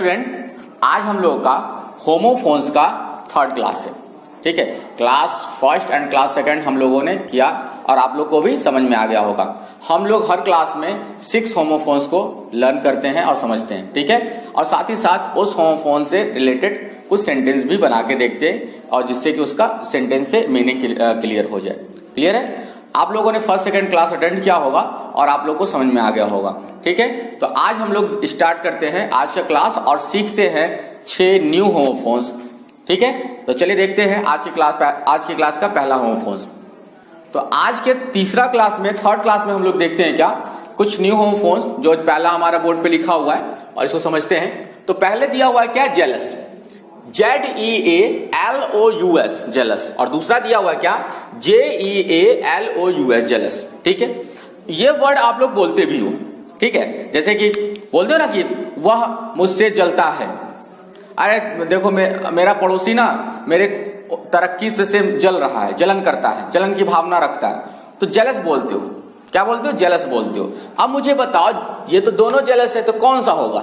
Student, आज हम लोगों का होमोफोन्स का थर्ड क्लास है। ठीक है, class first and class second हम लोगों ने किया और आप लोग को भी समझ में आ गया होगा। हम लोग हर क्लास में 6 होमोफोन्स को लर्न करते हैं और समझते हैं। ठीक है, और साथ ही साथ उस होमोफोन से रिलेटेड कुछ सेंटेंस भी बना के देखते हैं और जिससे कि उसका सेंटेंस से मीनिंग क्लियर हो जाए। क्लियर है? आप लोगों ने फर्स्ट सेकंड क्लास अटेंड किया होगा और आप लोग को समझ में आ गया होगा। ठीक है, तो आज हम लोग स्टार्ट करते हैं आज का क्लास और सीखते हैं 6 न्यू होमोफोन्स। ठीक है, तो चलिए देखते हैं आज की क्लास का पहला होमोफोन्स। तो आज के तीसरा क्लास में, थर्ड क्लास में हम लोग देखते हैं क्या कुछ न्यू होमोफोन्स जो पहला हमारा बोर्ड पे लिखा हुआ है और इसको समझते हैं। तो पहले दिया हुआ है क्या, जेलस, ZEALOUS जेलस, और दूसरा दिया हुआ है क्या, JEALOUS जेलस। ठीक है, ये वर्ड आप लोग बोलते भी हो। ठीक है, जैसे कि बोलते हो ना कि वह मुझसे जलता है। अरे देखो मेरा पड़ोसी ना मेरे तरक्की से जल रहा है, जलन करता है, जलन की भावना रखता है, तो जेलस बोलते हो। क्या बोलते हो? जेलस बोलते हो। अब मुझे बताओ, ये तो दोनों जेलस है, तो कौन सा होगा?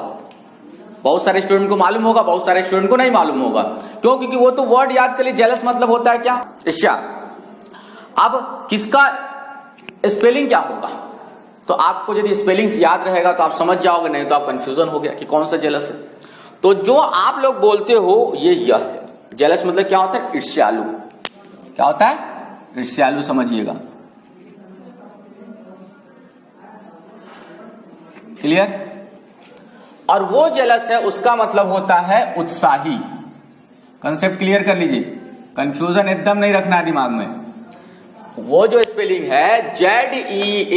बहुत सारे स्टूडेंट को मालूम होगा, बहुत सारे स्टूडेंट को नहीं मालूम होगा। क्यों? क्योंकि वो तो वर्ड याद कर लिए, जेलस मतलब होता है क्या, ईर्ष्या। अब किसका स्पेलिंग क्या होगा? तो आपको यदि स्पेलिंग्स याद रहेगा तो आप समझ जाओगे, नहीं तो आप कंफ्यूजन हो गया कि कौन सा जेलस है। तो जो आप लोग बोलते हो ये यह है। जेलस मतलब क्या होता है? ईर्ष्यालु। क्या होता है? ईर्ष्यालु, समझिएगा। क्लियर? और वो जेलस है उसका मतलब होता है उत्साही। कंसेप्ट क्लियर कर लीजिए, कंफ्यूजन एकदम नहीं रखना है दिमाग में। वो जो स्पेलिंग है ZEALOUS,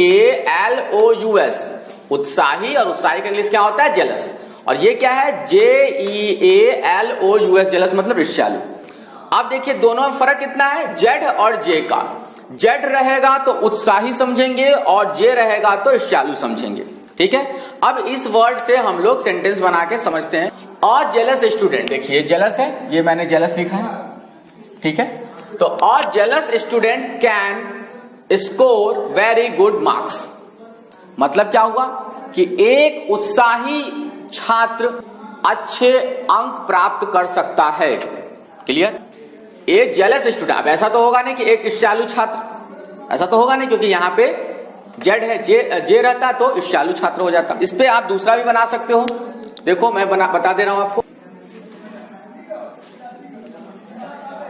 उत्साही, और उत्साही का इंग्लिश क्या होता है? जेलस। और ये क्या है? JEALOUS जेलस मतलब ईर्ष्यालु। अब देखिए दोनों में फर्क कितना है, जेड और जे का। जेड रहेगा तो उत्साही समझेंगे और जे रहेगा तो ईर्ष्यालु समझेंगे। ठीक है, अब इस वर्ड से हम लोग सेंटेंस बना के समझते हैं। और जेलस स्टूडेंट, देखिए जेलस है, ये मैंने जेलस लिखा है। ठीक है, तो और jealous student can score very good marks. मतलब क्या हुआ कि एक उत्साही छात्र अच्छे अंक प्राप्त कर सकता है। क्लियर? एक जेलस स्टूडेंट, अब ऐसा तो होगा नहीं कि एक ईर्ष्यालु छात्र, ऐसा तो होगा नहीं, क्योंकि यहां पे जेड है, जे रहता तो ईर्ष्यालु छात्र हो जाता। इस पे आप दूसरा भी बना सकते हो। देखो मैं बता दे रहा हूं आपको।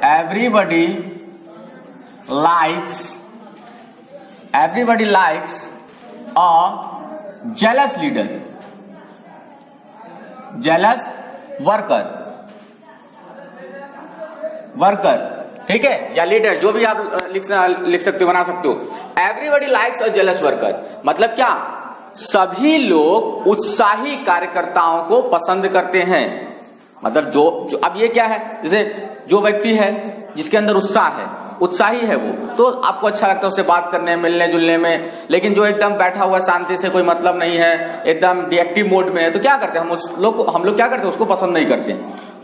Everybody likes a jealous leader, jealous worker. ठीक है, या लीडर, जो भी आप लिख सकते हो, बना सकते हो। Everybody likes a jealous worker मतलब क्या? सभी लोग उत्साही कार्यकर्ताओं को पसंद करते हैं। मतलब जो अब ये क्या है, जैसे जो व्यक्ति है जिसके अंदर उत्साह है, उत्साही है, वो तो आपको अच्छा लगता है उससे बात करने, मिलने जुलने में। लेकिन जो एकदम बैठा हुआ शांति से, कोई मतलब नहीं है, एकदम डिएक्टिव मोड में है, तो क्या करते हैं हम लोग क्या करते हैं, उसको पसंद नहीं करते।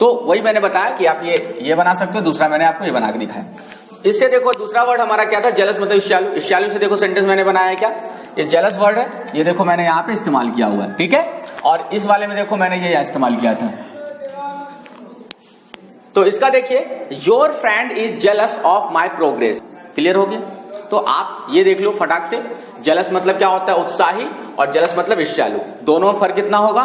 तो वही मैंने बताया कि आप ये बना सकते हो। दूसरा मैंने आपको ये बना के दिखाया। इससे देखो दूसरा वर्ड हमारा क्या था, जेलस मतलब ईर्ष्यालु। ईर्ष्यालु से देखो सेंटेंस मैंने बनाया है क्या, ये जेलस वर्ड है, ये देखो मैंने यहाँ पे इस्तेमाल किया हुआ है। ठीक है, और इस वाले में देखो मैंने ये यहाँ इस्तेमाल किया था। तो इसका देखिए, your friend is jealous of my progress. Clear हो गया? तो आप ये देख लो फटाक से, जेलस मतलब क्या होता है? उत्साही, और जेलस मतलब ईर्ष्यालु। दोनों में फर्क कितना होगा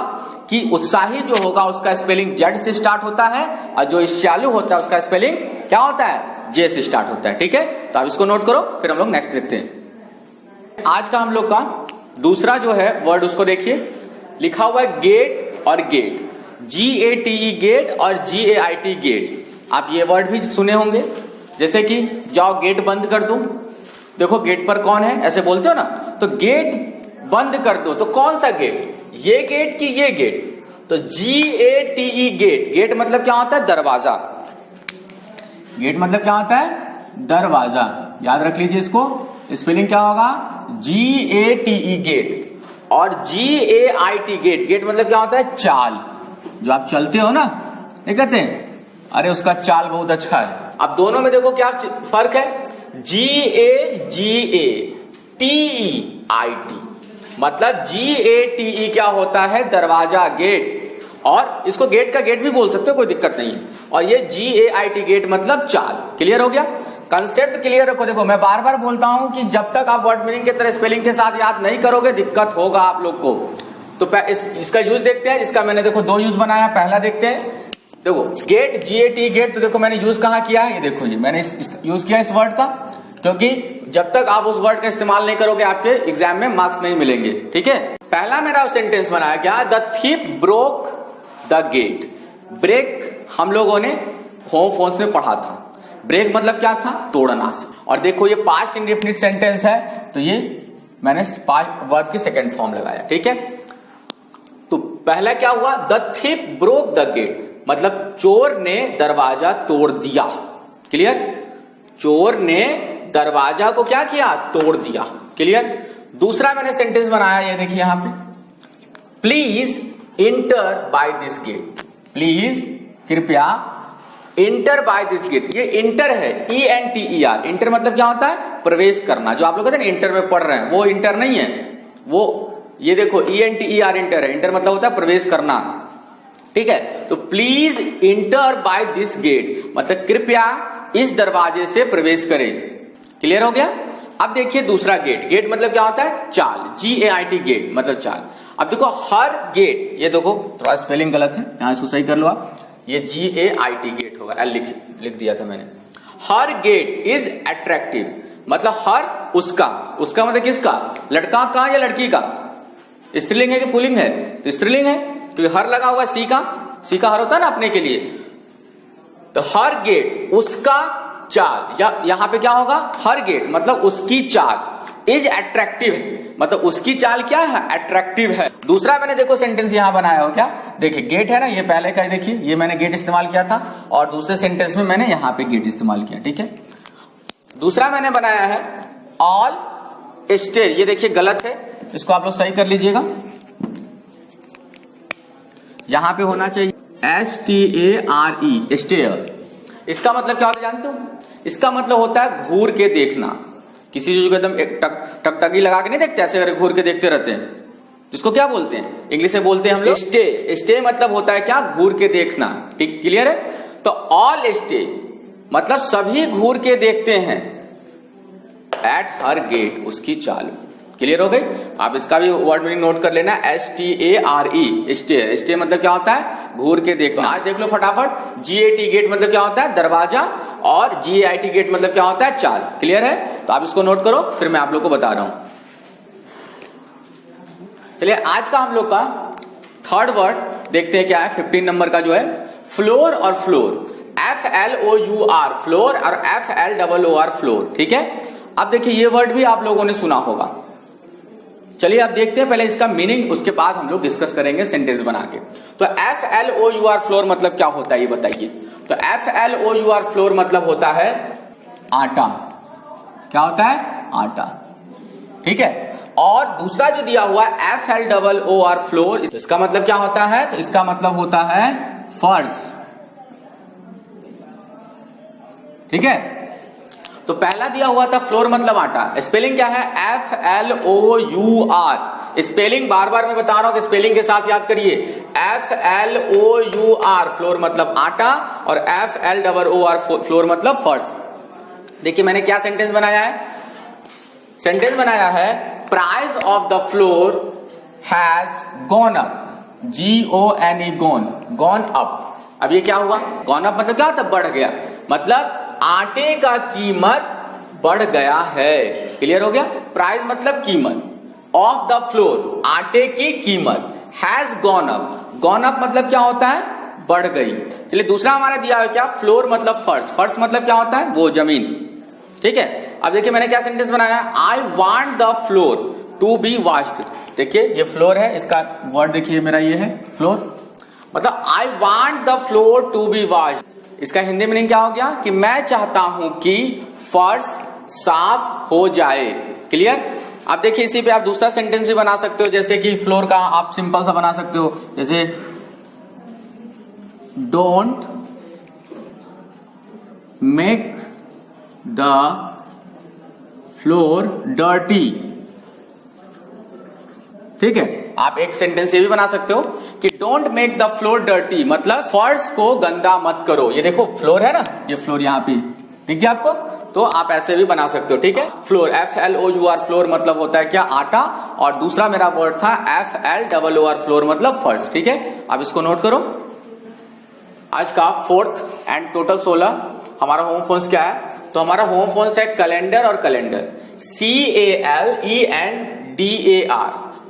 कि उत्साही जो होगा उसका स्पेलिंग जेड से स्टार्ट होता है और जो ईर्ष्यालु होता है उसका स्पेलिंग क्या होता है? जे से स्टार्ट होता है। ठीक है, तो आप इसको नोट करो, फिर हम लोग नेक्स्ट देखते हैं। आज का हम लोग का दूसरा जो है वर्ड, उसको देखिए, लिखा हुआ है गेट और गेट, GATE गेट और GAIT गेट। आप ये वर्ड भी सुने होंगे, जैसे कि जाओ गेट बंद कर दो। देखो गेट पर कौन है, ऐसे बोलते हो ना, तो गेट बंद कर दो, तो कौन सा गेट, ये गेट कि ये गेट? तो GATE गेट। गेट मतलब क्या होता है? दरवाजा। गेट मतलब क्या होता है? दरवाजा। याद रख लीजिए इसको, स्पेलिंग क्या होगा? GATE gate. और GAIT गेट, गेट मतलब क्या होता है? चाल। जो आप चलते हो ना, ये कहते हैं अरे उसका चाल बहुत अच्छा है। अब दोनों में देखो क्या फर्क है, GATE मतलब GATE क्या होता है? दरवाजा, गेट। और इसको गेट का गेट भी बोल सकते हो, कोई दिक्कत नहीं है। और ये GAIT गेट मतलब चाल। क्लियर हो गया? कंसेप्ट क्लियर रखो। देखो मैं बार बार बोलता हूं कि जब तक आप वर्ड मीनिंग के तरह स्पेलिंग के साथ याद नहीं करोगे दिक्कत होगा आप लोग को। तो इसका यूज देखते हैं, जिसका मैंने देखो 2 यूज बनाया। पहला देखते हैं, देखो गेट GAT गेट, तो देखो मैंने यूज कहां किया है, ये देखो जी मैंने यूज किया इस वर्ड का, क्योंकि जब तक आप उस वर्ड का इस्तेमाल नहीं करोगे आपके एग्जाम में मार्क्स नहीं मिलेंगे। ठीक है, पहला मेरा सेंटेंस बनाया क्या, the thief broke the gate. Break हम लोगों ने होम फोन्स में पढ़ा था। ब्रेक मतलब क्या था, तोड़ना से। और देखो ये पास्ट इंडेफिनिट सेंटेंस है, तो ये मैंने वर्ब की सेकंड फॉर्म लगाया। ठीक है, तो पहला क्या हुआ, the thief broke the gate मतलब चोर ने दरवाजा तोड़ दिया। क्लियर, चोर ने दरवाजा को क्या किया, तोड़ दिया। क्लियर। दूसरा मैंने सेंटेंस बनाया, ये देखिए यहां पे, please enter by this gate. Please कृपया इंटर बाय दिस गेट। ये इंटर है, ENTER। इंटर मतलब क्या होता है, प्रवेश करना। जो आप लोग कहते हैं ना इंटर में पढ़ रहे हैं, वो इंटर नहीं है, वो ये देखो ENTER इंटर है। इंटर मतलब होता है प्रवेश करना। ठीक है, तो please enter by this gate मतलब कृपया इस दरवाजे से प्रवेश करें। क्लियर हो गया? अब देखिए दूसरा गेट। गेट मतलब क्या होता है, चाल। GAIT गेट मतलब चाल। अब देखो हर गेट, ये देखो थोड़ा स्पेलिंग गलत है, यहां इसको सही कर लो आप। ये GAIT गेट होगा, L लिख दिया था मैंने। हर गेट इज अट्रैक्टिव मतलब हर उसका मतलब किसका, लड़का का या लड़की का। स्त्रीलिंग है कि पुल्लिंग है, तो स्त्रीलिंग है क्योंकि हर लगा हुआ, सी का हर होता है ना अपने के लिए। तो हर गेट उसका चाल, या यहां पे क्या होगा, हर गेट मतलब उसकी चाल इज अट्रैक्टिव है मतलब उसकी चाल क्या है, अट्रैक्टिव है। दूसरा मैंने देखो सेंटेंस यहां बनाया हो क्या, देखिए गेट है ना, ये पहले का, देखिए ये मैंने गेट इस्तेमाल किया था और दूसरे सेंटेंस में मैंने यहां पे गेट इस्तेमाल किया। ठीक है, दूसरा मैंने बनाया है ऑल स्टेज। ये देखिए गलत है, इसको आप लोग सही कर लीजिएगा। यहां पे होना चाहिए STARE, स्टेयर। इसका मतलब क्या होता है जानते हो, इसका मतलब होता है घूर के देखना। किसी जो एकदम टकटकी लगा के नहीं देखते, ऐसे अगर घूर के देखते रहते हैं, इसको क्या बोलते हैं, इंग्लिश में बोलते हैं हम लोग स्टे। स्टे मतलब होता है क्या, घूर के देखना। ठीक, क्लियर है? तो ऑल स्टे मतलब सभी घूर के देखते हैं एट हर गेट, उसकी चाल। क्लियर हो गई? आप इसका भी वर्ड मीनिंग नोट कर लेना, STARE स्टे। स्टे मतलब क्या होता है, घूर के देखना। आज देख लो फटाफट, GAT गेट मतलब क्या होता है, दरवाजा, और GAIT गेट मतलब क्या होता है, चाल। क्लियर है? तो आप इसको नोट करो, फिर मैं आप लोग को बता रहा हूं। चलिए आज का हम लोग का थर्ड वर्ड देखते हैं क्या है, 15 नंबर का जो है फ्लोर और फ्लोर। FLOUR फ्लोर और FLOOR फ्लोर। ठीक है, अब देखिए ये वर्ड भी आप लोगों ने सुना होगा। चलिए अब देखते हैं पहले इसका मीनिंग, उसके बाद हम लोग डिस्कस करेंगे सेंटेंस बना के। तो FLOUR फ्लोर मतलब क्या होता है ये बताइए। तो FLOUR फ्लोर मतलब होता है आटा। क्या होता है, आटा। ठीक है, और दूसरा जो दिया हुआ है FLOOR फ्लोर, इसका मतलब क्या होता है, तो इसका मतलब होता है फर्श। ठीक है, तो पहला दिया हुआ था फ्लोर मतलब आटा। स्पेलिंग क्या है, FLOUR। स्पेलिंग बार बार मैं बता रहा हूं कि स्पेलिंग के साथ याद करिए। FLOUR फ्लोर मतलब आटा और FLOOR फ्लोर मतलब फर्श। देखिए मैंने क्या सेंटेंस बनाया है, सेंटेंस बनाया है price of the floor has gone up. GONE gone up. अब ये क्या हुआ, गॉन अप मतलब क्या होता है, बढ़ गया। मतलब आटे का कीमत बढ़ गया है। क्लियर हो गया? प्राइस मतलब कीमत, ऑफ द फ्लोर आटे की कीमत, has gone up. Gone up मतलब क्या होता है, बढ़ गई। चलिए दूसरा हमारा दिया है क्या, फ्लोर मतलब फर्श। फर्श मतलब क्या होता है, वो जमीन। ठीक है, अब देखिए मैंने क्या सेंटेंस बनाया, I want the floor to be washed. देखिए ये फ्लोर है, इसका वर्ड देखिए मेरा ये है फ्लोर, मतलब I want the floor to be washed. इसका हिंदी मीनिंग क्या हो गया कि मैं चाहता हूं कि फर्श साफ हो जाए। क्लियर? आप देखिए इसी पे आप दूसरा सेंटेंस भी बना सकते हो, जैसे कि फ्लोर का आप सिंपल सा बना सकते हो, जैसे don't make the floor dirty. ठीक है, आप एक सेंटेंस ये भी बना सकते हो कि don't make the floor dirty, मतलब फर्श को गंदा मत करो। ये देखो फ्लोर है ना, ये फ्लोर यहाँ पे ठीक है आपको, तो आप ऐसे भी बना सकते हो। ठीक है, फ्लोर FLOUR फ्लोर मतलब होता है क्या, आटा, और दूसरा मेरा वर्ड था FLOOR फ्लोर मतलब फर्श। ठीक है, आप इसको नोट करो। आज का 4th एंड टोटल 16 हमारा होम फोन्स क्या है, तो हमारा होम फोन्स है कैलेंडर और कैलेंडर, CALENDAR,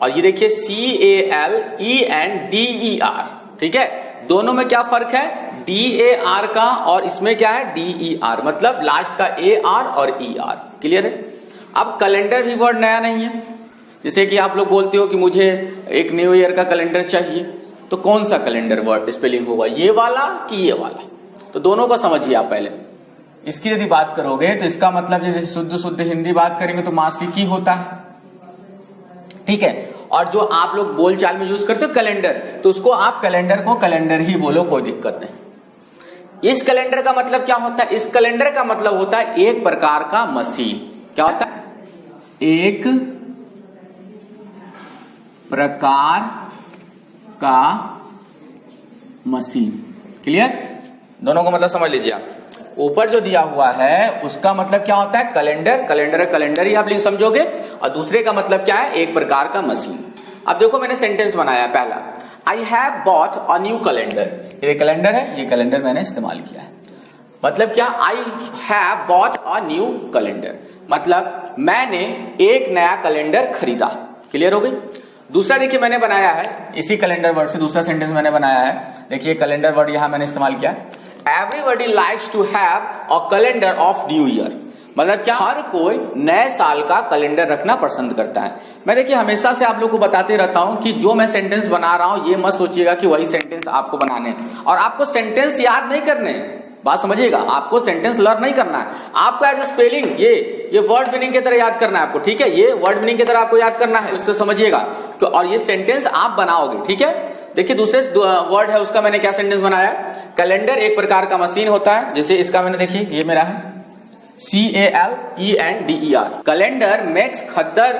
और ये देखिए CALENDER। ठीक है, दोनों में क्या फर्क है, DAR का, और इसमें क्या है DER, मतलब लास्ट का AR और ER। क्लियर है। अब कैलेंडर भी वर्ड नया नहीं है, जैसे कि आप लोग बोलते हो कि मुझे एक न्यू ईयर का कैलेंडर चाहिए, तो कौन सा कैलेंडर वर्ड स्पेलिंग होगा, ये वाला कि ये वाला, तो दोनों को समझिए आप पहले। इसकी यदि बात करोगे तो इसका मतलब जैसे शुद्ध हिंदी बात करेंगे तो मासिकी होता है। ठीक है, और जो आप लोग बोलचाल में यूज करते हो कैलेंडर, तो उसको आप कैलेंडर को कैलेंडर ही बोलो, कोई दिक्कत नहीं। इस कैलेंडर का मतलब क्या होता है, इस कैलेंडर का मतलब होता है एक प्रकार का मशीन। क्या होता है, एक प्रकार का मशीन। क्लियर, दोनों को मतलब समझ लीजिए आप। ऊपर जो दिया हुआ है उसका मतलब क्या होता है, कैलेंडर, कैलेंडर ही आप समझोगे, और दूसरे का मतलब क्या है, एक प्रकार का मशीन। अब देखो मैंने सेंटेंस बनाया पहला, I have bought a new calendar. ये कैलेंडर है, ये कैलेंडर मैंने इस्तेमाल किया है। मतलब क्या, I have bought a new calendar, मतलब मैंने एक नया कैलेंडर खरीदा। क्लियर हो गई। दूसरा देखिए मैंने बनाया है इसी कैलेंडर वर्ड से, दूसरा सेंटेंस मैंने बनाया है, देखिए कैलेंडर वर्ड यहां मैंने इस्तेमाल किया, everybody likes to have a calendar of new year, मतलब क्या, हर कोई नए साल का कैलेंडर रखना पसंद करता है। मैं देखिए हमेशा से आप लोग को बताते रहता हूं कि जो मैं सेंटेंस बना रहा हूं ये मत सोचिएगा कि वही सेंटेंस आपको बनाने, और आपको सेंटेंस याद नहीं करने, बात समझिएगा, आपको सेंटेंस लर्न नहीं करना है, आपको एज स्पेलिंग ये वर्ड मीनिंग की तरह याद करना है आपको। ठीक है, ये वर्ड मीनिंग की तरह आपको याद करना है, उसको समझिएगा, और ये सेंटेंस आप बनाओगे। ठीक है, देखिए दूसरे वर्ड है उसका मैंने क्या सेंटेंस बनाया, कैलेंडर एक प्रकार का मशीन होता है, जैसे इसका मैंने देखिए ये मेरा है CALENDER, कैलेंडर मेक्स खद्दर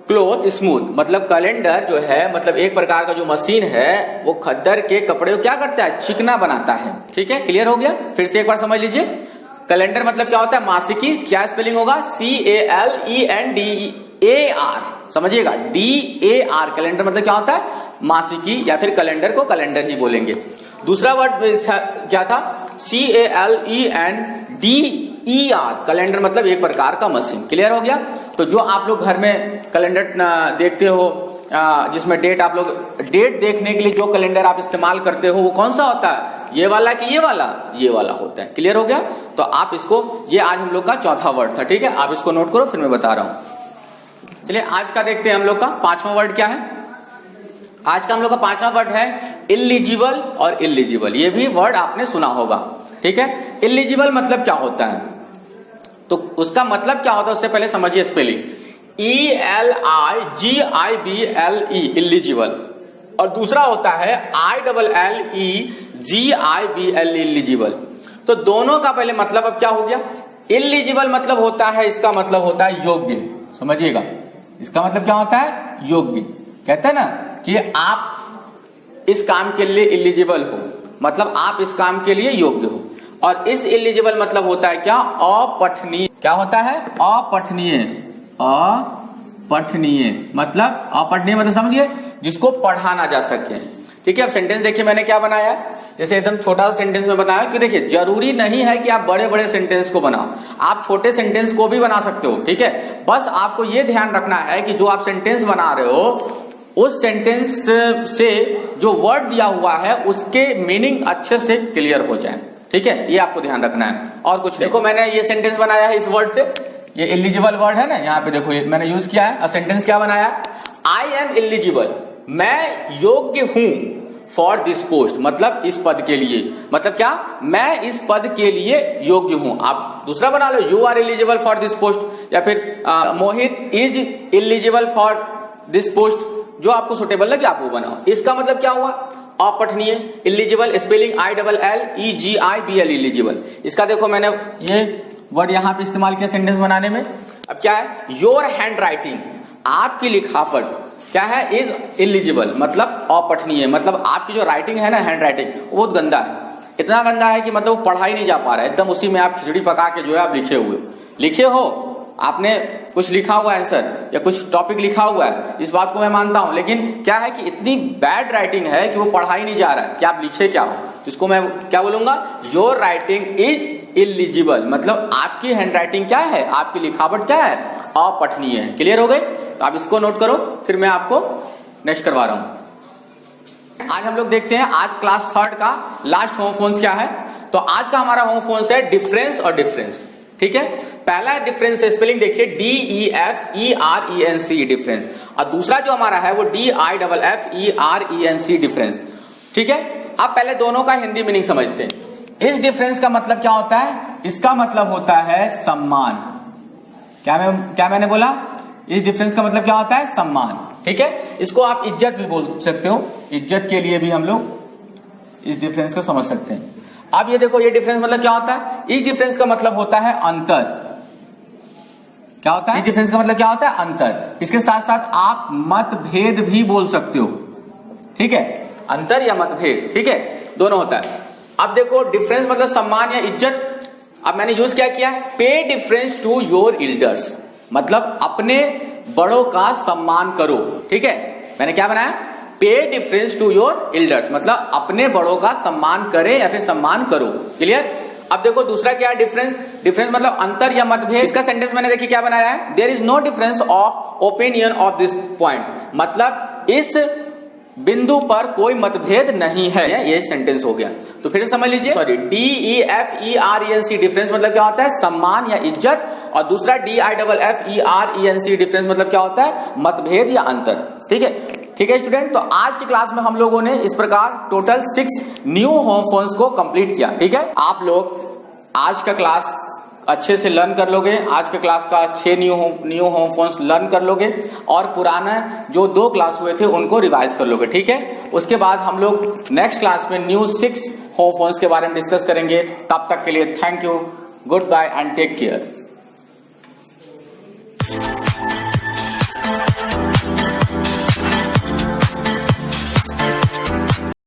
क्लोथ स्मूथ, मतलब कैलेंडर जो है मतलब एक प्रकार का जो मशीन है वो खद्दर के कपड़े को क्या करता है, चिकना बनाता है। ठीक है, क्लियर हो गया। फिर से एक बार समझ लीजिए, कैलेंडर मतलब क्या होता है, मासिकी, क्या स्पेलिंग होगा, CALENDAR, समझिएगा DAR, कैलेंडर मतलब क्या होता है, मासिकी, या फिर कैलेंडर को कैलेंडर ही बोलेंगे। दूसरा वर्ड क्या था, CALENDER, कैलेंडर मतलब एक प्रकार का मशीन। क्लियर हो गया। तो जो आप लोग घर में कैलेंडर देखते हो, जिसमें डेट, आप लोग डेट देखने के लिए जो कैलेंडर आप इस्तेमाल करते हो वो कौन सा होता है, ये वाला कि ये वाला, ये वाला होता है। क्लियर हो गया। तो आप इसको, ये आज हम लोग का चौथा वर्ड था। ठीक है, आप इसको नोट करो, फिर मैं बता रहा हूं। चलिए आज का देखते हैं हम लोग का पांचवा वर्ड क्या है। आज का हम लोग का पांचवा वर्ड है इलिजिबल और इलिजिबल। ये भी वर्ड आपने सुना होगा। ठीक है, इलिजिबल मतलब क्या होता है, तो उसका मतलब क्या होता है उससे पहले समझिए स्पेलिंग, ELIGIBLE इलिजिबल, और दूसरा होता है ILLEGIBLE इलिजिबल। तो दोनों का पहले मतलब अब क्या हो गया, इलिजिबल मतलब होता है, इसका मतलब होता है योग्य। समझिएगा, इसका मतलब क्या होता है, योग्य। कहते हैं ना कि आप इस काम के लिए इलिजिबल हो, मतलब आप इस काम के लिए योग्य हो। और इस इलिजिबल मतलब होता है क्या, अपठनीय। क्या होता है, अपठनीय। अपठनीय मतलब, अपठनीय मतलब समझिए जिसको पढ़ा ना जा सके। ठीक है, अब सेंटेंस देखिए मैंने क्या बनाया, जैसे एकदम छोटा सा सेंटेंस में बताया कि देखिए जरूरी नहीं है कि आप बड़े बड़े सेंटेंस को बनाओ, आप छोटे सेंटेंस को भी बना सकते हो। ठीक है, बस आपको ये ध्यान रखना है कि जो आप सेंटेंस बना रहे हो उस सेंटेंस से जो वर्ड दिया हुआ है उसके मीनिंग अच्छे से क्लियर हो जाए। ठीक है, ये आपको ध्यान रखना है, और कुछ देखो मैंने ये सेंटेंस बनाया है इस वर्ड से, ये इलिजिबल वर्ड है ना, यहाँ पे देखो ये मैंने यूज किया है। और सेंटेंस क्या बनाया, आई एम इलिजिबल, मैं योग्य हूं फॉर दिस पोस्ट, मतलब इस पद के लिए, मतलब क्या, मैं इस पद के लिए योग्य हूं। आप दूसरा बना लो, you are eligible for this post, या फिर Mohit is eligible for this post, जो आपको सुटेबल लगे आप वो बनाओ। इसका मतलब क्या हुआ, अपठनीय, इलिजिबल, स्पेलिंग ILLEGIBL इलिजिबल। इसका देखो मैंने ये वर्ड यहां पे इस्तेमाल किया सेंटेंस बनाने में। अब क्या है, योर हैंड राइटिंग, आपकी लिखावट क्या है, इज इलिजिबल मतलब अपठनीय, मतलब आपकी जो राइटिंग है ना, हैंड राइटिंग, वो बहुत गंदा है, इतना गंदा है कि मतलब वो पढ़ा ही नहीं जा पा रहा है, एकदम उसी में आप खिचड़ी पका के जो है आप लिखे हो, आपने कुछ लिखा हुआ आंसर या कुछ टॉपिक लिखा हुआ है, इस बात को मैं मानता हूं, लेकिन क्या है कि इतनी बैड राइटिंग है कि वो पढ़ा ही नहीं जा रहा है कि आप लिखे क्या हो। जिसको मैं क्या बोलूंगा, योर राइटिंग इज इलिजिबल, मतलब आपकी हैंड राइटिंग क्या है, आपकी लिखावट क्या है, अपठनीय है। क्लियर हो गई? तो आप इसको नोट करो, फिर मैं आपको नेक्स्ट करवा रहा हूं। आज हम लोग देखते हैं आज क्लास 3 का लास्ट होमोफोन्स क्या है। तो आज का हमारा होमोफोन्स है डिफरेंस और डिफरेंस। ठीक है, पहला डिफरेंस स्पेलिंग देखिए DEFERENC डिफरेंस, और दूसरा जो हमारा है वो DIFFERENC डिफरेंस। ठीक है, आप पहले दोनों का हिंदी मीनिंग समझते हैं। इस डिफरेंस का मतलब क्या होता है, इसका मतलब होता है सम्मान। क्या मैंने बोला, इस डिफरेंस का मतलब क्या होता है, सम्मान। ठीक है, इसको आप इज्जत भी बोल सकते हो, इज्जत के लिए भी हम लोग इस डिफरेंस को समझ सकते हैं। अब ये देखो, ये डिफरेंस मतलब क्या होता है, इस डिफरेंस का मतलब होता है अंतर। क्या होता है, इस डिफरेंस का मतलब क्या होता है, अंतर। इसके साथ साथ आप मतभेद भी बोल सकते हो। ठीक है, अंतर या मतभेद, ठीक है, दोनों होता है। अब देखो, डिफरेंस मतलब सम्मान या इज्जत। अब मैंने यूज क्या किया, पे डिफरेंस टू योर एल्डर्स, मतलब अपने बड़ों का सम्मान करो। ठीक है, मैंने क्या बनाया, पे डिफरेंस टू योर एल्डर्स, मतलब अपने बड़ों का सम्मान करें या फिर सम्मान करो। क्लियर? अब देखो दूसरा क्या है, डिफरेंस। डिफरेंस मतलब अंतर या मतभेद। इसका सेंटेंस मैंने देखिए क्या बनाया है, there is no difference of opinion of this point, मतलब इस बिंदु पर कोई मतभेद नहीं है। ये सेंटेंस हो गया। तो फिर से समझ लीजिए, सॉरी, DEFERENC डिफरेंस मतलब क्या होता है, सम्मान या इज्जत, और दूसरा DIFFERENC डिफरेंस मतलब क्या होता है, मतभेद या अंतर। ठीक है, ठीक है स्टूडेंट। तो आज की क्लास में हम लोगों ने इस प्रकार टोटल 6 न्यू होमोफोन्स को कंप्लीट किया। ठीक है, आप लोग आज का क्लास अच्छे से लर्न कर लोगे, आज के क्लास का 6 न्यू होमोफोन्स लर्न कर लोगे, और पुराना जो 2 क्लास हुए थे उनको रिवाइज कर लोगे। ठीक है, उसके बाद हम लोग नेक्स्ट क्लास में न्यू 6 होमोफोन्स के बारे में डिस्कस करेंगे। तब तक के लिए thank you, goodbye and take care.